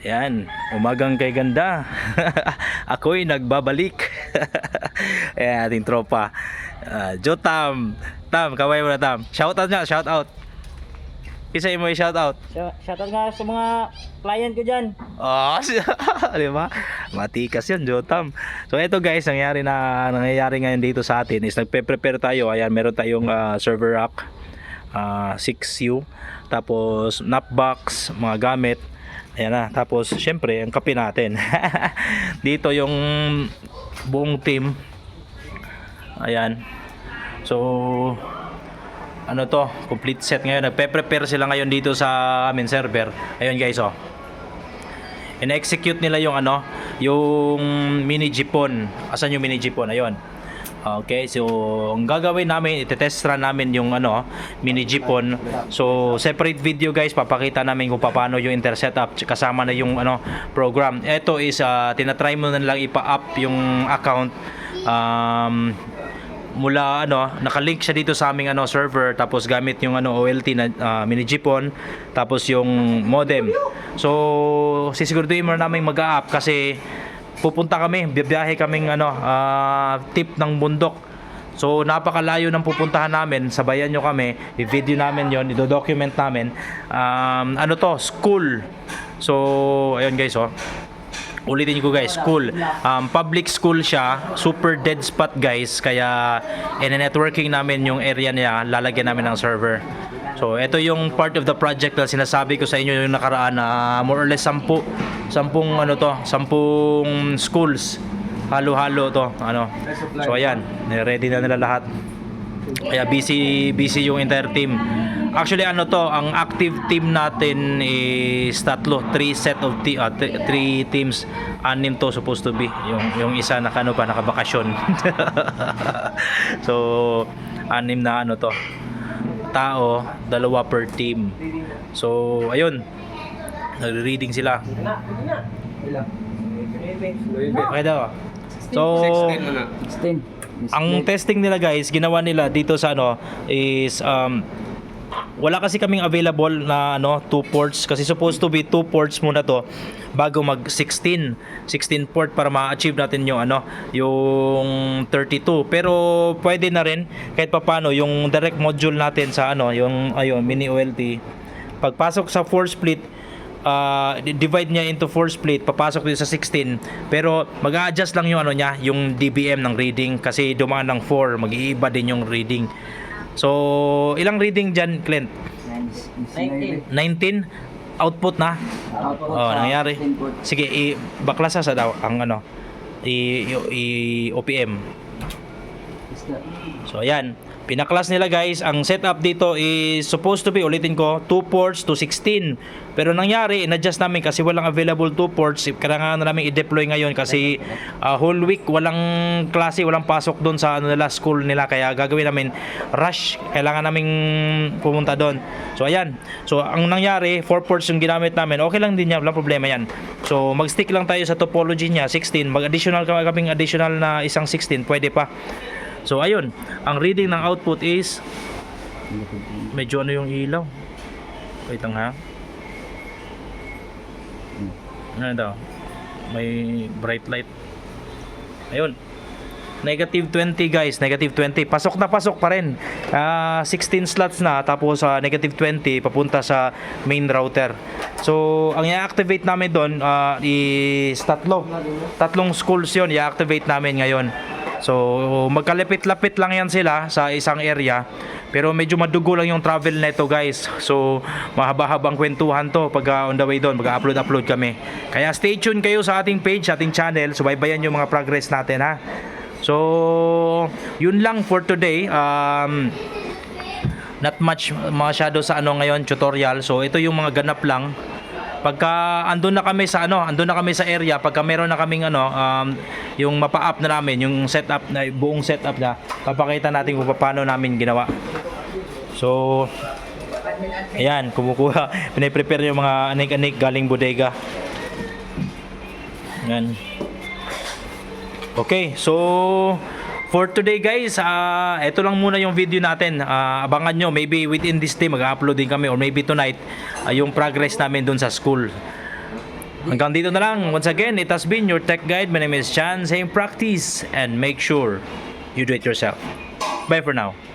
Yan, umagang kay ganda. Ako'y nagbabalik. Ayan, ating tropa. Jotam. Tam, kaway mo na Tam. Shout out nga, shout out. Isa mo i-shout out. Shoutout nga sa mga client ko dyan. Oh, di ba? Matikas 'yan, Jotam. So ito guys, nangyayari ngayon dito sa atin is nagpe-prepare tayo. Ayan, meron tayong server rack 6U, tapos napbox, mga gamit. Ayan na, tapos syempre ang kape natin. Dito yung buong team. Ayan. So ano to, complete set ngayon. Nagpe-prepare sila ngayon dito sa amin server. Ayun guys, oh. In-execute nila yung yung mini jeepon. Asan yung mini jeepon? Ayun. Okay, so ang gagawin namin, ite-test run namin yung mini jeepon. So separate video guys, papakita namin kung paano yung inter-setup kasama na yung program. Ito is tinatry mo na lang ipa-up yung account mula nakalink siya dito sa aming server, tapos gamit yung OLT na mini jeepon, tapos yung modem. So sisiguraduhin mo namin mag-a-up kasi pupunta kami, bibiyahe kaming tip ng bundok. So napakalayo ng pupuntahan namin, sabayan nyo kami, i-video namin yon, i-document namin. School. So ayun guys, ulitin ko guys, school. Public school siya, super dead spot guys, kaya networking namin yung area niya, lalagyan namin ng server. So ito yung part of the project na sinasabi ko sa inyo yung nakaraan na more or less 10 schools. Halo-halo to, So ayan, ready na nila lahat. Kaya busy yung entire team. Actually ang active team natin is 3 teams. 6 to supposed to be. Yung isa nakabakasyon. So 6 na tao, 2 per team. So ayun, nagre-reading sila. Okay daw. So 16. ang testing nila guys, ginawa nila dito sa is wala kasi kaming available na 2 ports, kasi supposed to be 2 ports muna to bago mag 16 port para ma-achieve natin yung yung 32. Pero pwede na rin kahit papaano yung direct module natin sa yung mini OLT. Pagpasok sa 4 split, divide niya into 4 split, papasok din sa 16, pero mag-a-adjust lang yung niya, yung DBM ng reading, kasi dumaan ng 4, mag-iiba din yung reading. So ilang reading dyan, Clint? 19. 19 output na. Nangyari. Sige, baklasa sa daw ang OPM. So ayan, pinaklas nila guys. Ang setup dito is supposed to be, ulitin ko, 2 ports to 16. Pero nangyari, in-adjust namin kasi walang available 2 ports. Kailangan na namin i-deploy ngayon kasi whole week walang klase, walang pasok doon sa school nila. Kaya gagawin namin rush. Kailangan namin pumunta doon. So ayan. So ang nangyari, 4 ports yung ginamit namin. Okay lang din yan, walang problema yan. So mag-stick lang tayo sa topology niya, 16. Mag-additional kaming additional na isang 16, pwede pa. So ayun, ang reading ng output is medyo yung ilaw. Wait lang ha. Ano daw? May bright light. Ayun. Negative 20 guys, negative 20. Pasok na pasok pa rin. 16 slots na, tapos negative 20 papunta sa main router. So ang i-activate namin doon is tatlong schools 'yon, i-activate namin ngayon. So magkalapit-lapit lang yan sila sa isang area, pero medyo madugo lang yung travel neto guys. So mahaba-habang kwentuhan to pag on the way doon, mag-upload kami. Kaya stay tuned kayo sa ating page, ating channel, subaybayan yung mga progress natin ha. So yun lang for today. Not much masyado sa ngayon tutorial. So ito yung mga ganap lang. Pagka andun na kami sa area, pagka meron na kaming yung mapa-up na namin, yung setup na buong setup na, papakita natin kung paano namin ginawa. So ayan, kumukuha, pinaprepare yung mga anik-anik galing bodega. Ayan. Okay, so for today guys, ito lang muna yung video natin. Abangan nyo, maybe within this day mag-upload din kami, or maybe tonight yung progress namin dun sa school. Hanggang dito na lang. Once again, it has been your tech guide. My name is Chan, saying practice and make sure you do it yourself. Bye for now.